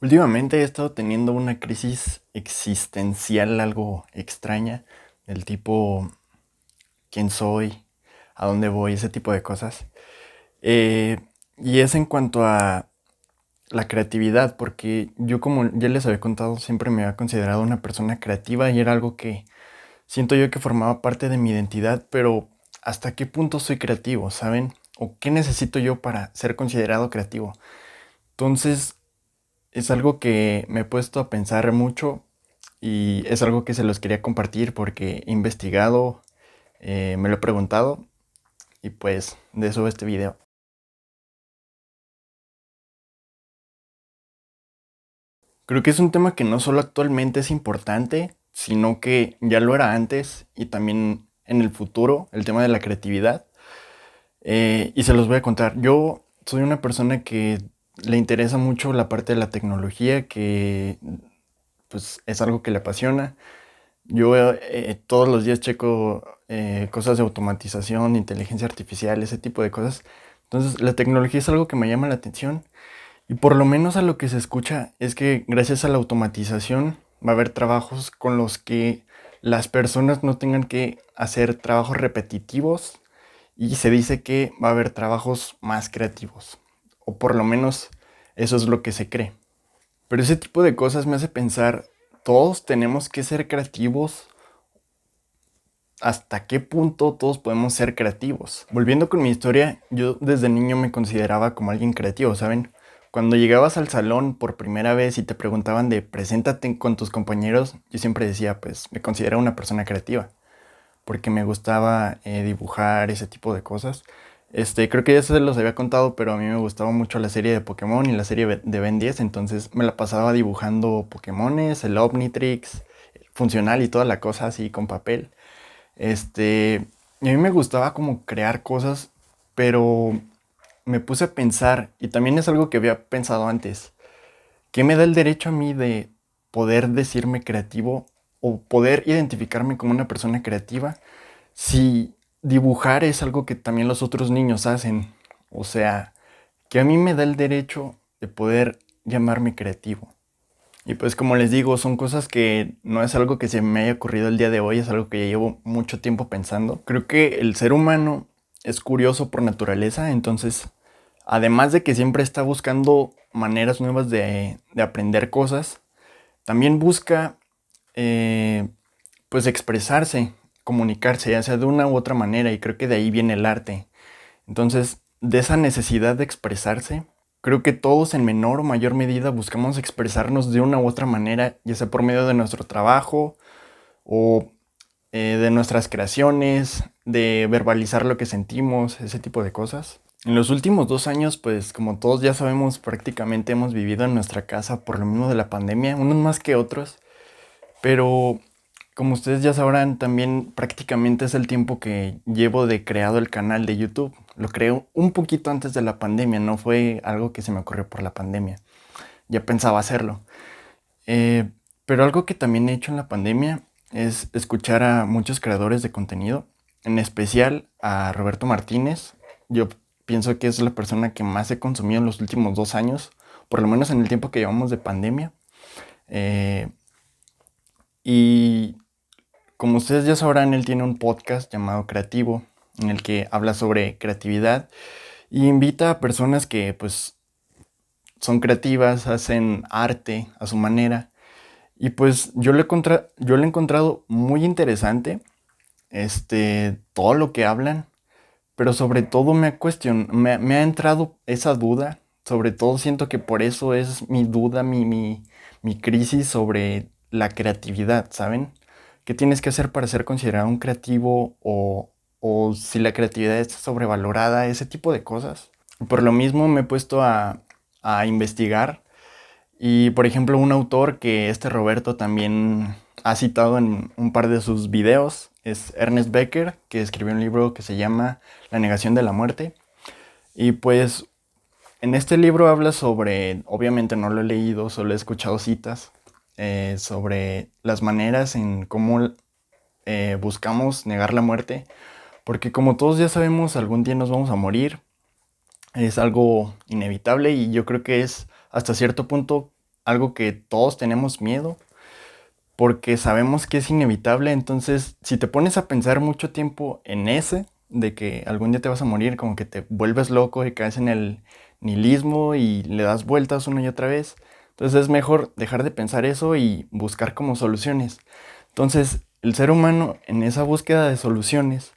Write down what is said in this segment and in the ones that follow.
Últimamente he estado teniendo una crisis existencial algo extraña, del tipo quién soy, a dónde voy, ese tipo de cosas. Eh, y es en cuanto a la creatividad, porque yo como ya les había contado, siempre me había considerado una persona creativa y era algo que siento yo que formaba parte de mi identidad, pero ¿hasta qué punto soy creativo, saben? ¿O qué necesito yo para ser considerado creativo? Entonces, es algo que me he puesto a pensar mucho y es algo que se los quería compartir porque he investigado, me lo he preguntado y pues de eso va este video. Creo que es un tema que no solo actualmente es importante, sino que ya lo era antes y también en el futuro, el tema de la creatividad. Y se los voy a contar. Yo soy una persona que le interesa mucho la parte de la tecnología, que pues es algo que le apasiona. Yo todos los días checo cosas de automatización, inteligencia artificial, ese tipo de cosas. Entonces, la tecnología es algo que me llama la atención y por lo menos a lo que se escucha es que gracias a la automatización va a haber trabajos con los que las personas no tengan que hacer trabajos repetitivos y se dice que va a haber trabajos más creativos, o por lo menos eso es lo que se cree. Pero ese tipo de cosas me hace pensar, ¿todos tenemos que ser creativos? ¿Hasta qué punto todos podemos ser creativos? Volviendo con mi historia, yo desde niño me consideraba como alguien creativo, ¿saben? Cuando llegabas al salón por primera vez y te preguntaban de preséntate con tus compañeros, yo siempre decía, pues me considero una persona creativa, porque me gustaba dibujar ese tipo de cosas. Creo que ya se los había contado, pero a mí me gustaba mucho la serie de Pokémon y la serie de Ben 10, entonces me la pasaba dibujando Pokémones, el Omnitrix, funcional y toda la cosa así con papel. Y a mí me gustaba como crear cosas, pero me puse a pensar, y también es algo que había pensado antes, ¿qué me da el derecho a mí de poder decirme creativo o poder identificarme como una persona creativa si dibujar es algo que también los otros niños hacen? O sea, que a mí me da el derecho de poder llamarme creativo. Y pues como les digo, son cosas que no es algo que se me haya ocurrido el día de hoy, es algo que ya llevo mucho tiempo pensando. Creo que el ser humano es curioso por naturaleza, entonces, además de que siempre está buscando maneras nuevas de aprender cosas, también busca eh, pues expresarse, comunicarse, ya sea de una u otra manera, y creo que de ahí viene el arte. Entonces, de esa necesidad de expresarse, creo que todos en menor o mayor medida buscamos expresarnos de una u otra manera, ya sea por medio de nuestro trabajo o de nuestras creaciones, de verbalizar lo que sentimos, ese tipo de cosas. En los últimos 2 años, pues como todos ya sabemos, prácticamente hemos vivido en nuestra casa por lo mismo de la pandemia, unos más que otros, pero como ustedes ya sabrán, también prácticamente es el tiempo que llevo de creado el canal de YouTube. Lo creé un poquito antes de la pandemia, no fue algo que se me ocurrió por la pandemia. Ya pensaba hacerlo. Eh, pero algo que también he hecho en la pandemia es escuchar a muchos creadores de contenido, en especial a Roberto Martínez. Yo pienso que es la persona que más he consumido en los últimos 2 años, por lo menos en el tiempo que llevamos de pandemia. Eh, y Como ustedes ya sabrán, él tiene un podcast llamado Creativo, en el que habla sobre creatividad y invita a personas que pues son creativas, hacen arte a su manera. Y pues yo lo he encontrado muy interesante, todo lo que hablan, pero sobre todo me ha entrado esa duda, sobre todo siento que por eso es mi duda, mi crisis sobre la creatividad, ¿saben? ¿Qué tienes que hacer para ser considerado un creativo o si la creatividad está sobrevalorada, ese tipo de cosas? Por lo mismo me he puesto a investigar y, por ejemplo, un autor que Roberto también ha citado en un par de sus videos es Ernest Becker, que escribió un libro que se llama La negación de la muerte. Y pues en este libro habla sobre, obviamente no lo he leído, solo he escuchado citas, sobre las maneras en cómo buscamos negar la muerte. Porque como todos ya sabemos, algún día nos vamos a morir. Es algo inevitable y yo creo que es hasta cierto punto algo que todos tenemos miedo porque sabemos que es inevitable. Entonces, si te pones a pensar mucho tiempo en ese, de que algún día te vas a morir, como que te vuelves loco y caes en el nihilismo y le das vueltas una y otra vez. Entonces es mejor dejar de pensar eso y buscar como soluciones. Entonces, el ser humano en esa búsqueda de soluciones,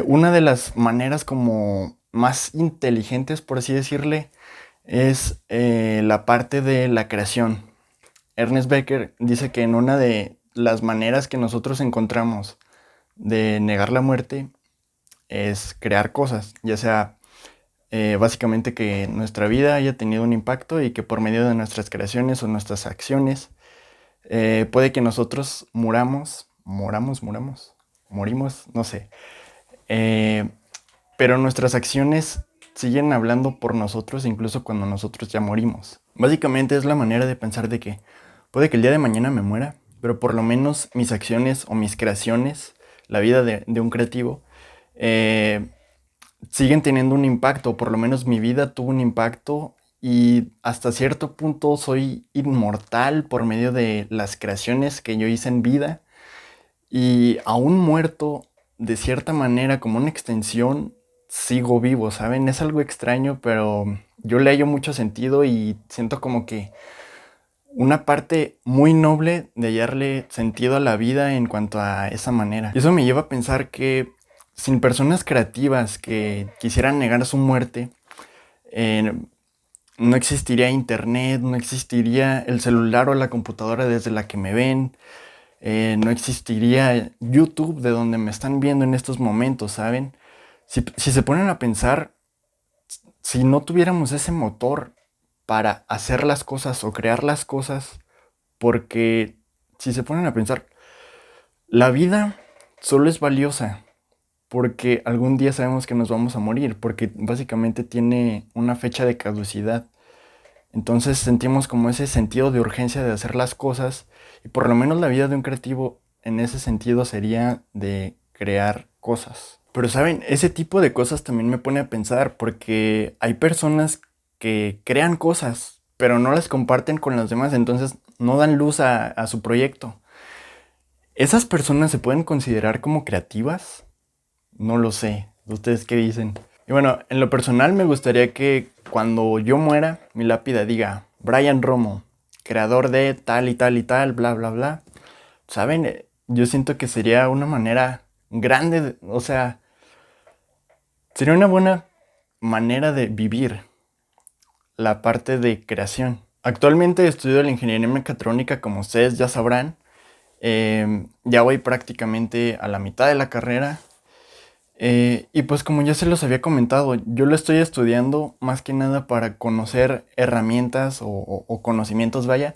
una de las maneras como más inteligentes, por así decirle, es la parte de la creación. Ernest Becker dice que en una de las maneras que nosotros encontramos de negar la muerte es crear cosas, ya sea básicamente que nuestra vida haya tenido un impacto y que por medio de nuestras creaciones o nuestras acciones puede que nosotros morimos, no sé, eh, pero nuestras acciones siguen hablando por nosotros incluso cuando nosotros ya morimos. Básicamente es la manera de pensar de que puede que el día de mañana me muera, pero por lo menos mis acciones o mis creaciones, la vida de un creativo, eh, siguen teniendo un impacto, por lo menos mi vida tuvo un impacto y hasta cierto punto soy inmortal por medio de las creaciones que yo hice en vida y aún muerto, de cierta manera, como una extensión, sigo vivo, ¿saben? Es algo extraño, pero yo le hallo mucho sentido y siento como que una parte muy noble de hallarle sentido a la vida en cuanto a esa manera. Y eso me lleva a pensar que sin personas creativas que quisieran negar su muerte, eh, no existiría internet, no existiría el celular o la computadora desde la que me ven, no existiría YouTube de donde me están viendo en estos momentos, ¿saben? Si se ponen a pensar, si no tuviéramos ese motor para hacer las cosas o crear las cosas, porque si se ponen a pensar, la vida solo es valiosa porque algún día sabemos que nos vamos a morir, porque básicamente tiene una fecha de caducidad. Entonces sentimos como ese sentido de urgencia de hacer las cosas y por lo menos la vida de un creativo en ese sentido sería de crear cosas. Pero saben, ese tipo de cosas también me pone a pensar porque hay personas que crean cosas pero no las comparten con los demás, entonces no dan luz a su proyecto. ¿Esas personas se pueden considerar como creativas? No lo sé. ¿Ustedes qué dicen? Y bueno, en lo personal me gustaría que cuando yo muera, mi lápida diga Brian Romo, creador de tal y tal y tal, bla, bla, bla. ¿Saben? Yo siento que sería una manera grande, o sea, sería una buena manera de vivir la parte de creación. Actualmente estudio la ingeniería mecatrónica, como ustedes ya sabrán. Ya voy prácticamente a la mitad de la carrera. Y pues como ya se los había comentado, yo lo estoy estudiando más que nada para conocer herramientas o conocimientos, vaya,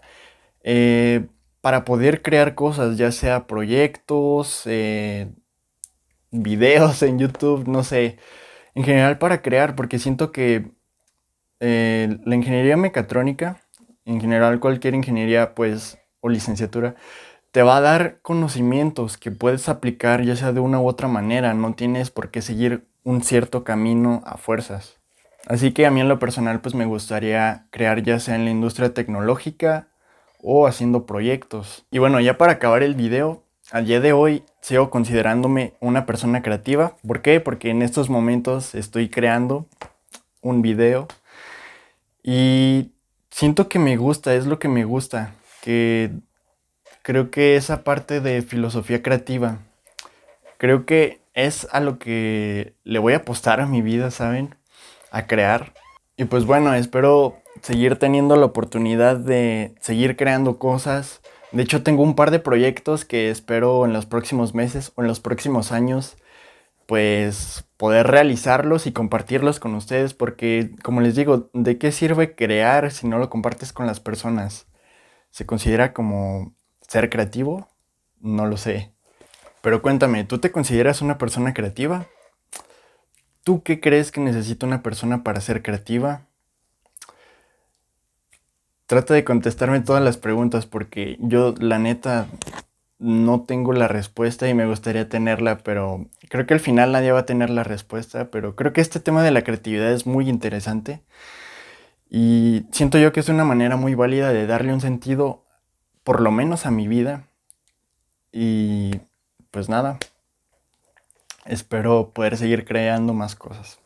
eh, para poder crear cosas, ya sea proyectos, videos en YouTube, no sé, en general para crear, porque siento que la ingeniería mecatrónica, en general cualquier ingeniería, pues, o licenciatura, te va a dar conocimientos que puedes aplicar ya sea de una u otra manera, no tienes por qué seguir un cierto camino a fuerzas. Así que a mí en lo personal pues me gustaría crear ya sea en la industria tecnológica o haciendo proyectos. Y bueno, ya para acabar el video, al día de hoy sigo considerándome una persona creativa. ¿Por qué? Porque en estos momentos estoy creando un video y siento que me gusta, es lo que me gusta, que creo que esa parte de filosofía creativa, creo que es a lo que le voy a apostar a mi vida, ¿saben? A crear. Y pues bueno, espero seguir teniendo la oportunidad de seguir creando cosas. De hecho, tengo un par de proyectos que espero en los próximos meses o en los próximos años, pues poder realizarlos y compartirlos con ustedes, porque como les digo, ¿de qué sirve crear si no lo compartes con las personas? ¿Se considera como ser creativo? No lo sé. Pero cuéntame, ¿tú te consideras una persona creativa? ¿Tú qué crees que necesita una persona para ser creativa? Trata de contestarme todas las preguntas porque yo, la neta, no tengo la respuesta y me gustaría tenerla, pero creo que al final nadie va a tener la respuesta, pero creo que este tema de la creatividad es muy interesante Y siento yo que es una manera muy válida de darle un sentido, por lo menos a mi vida. Y pues nada, espero poder seguir creando más cosas.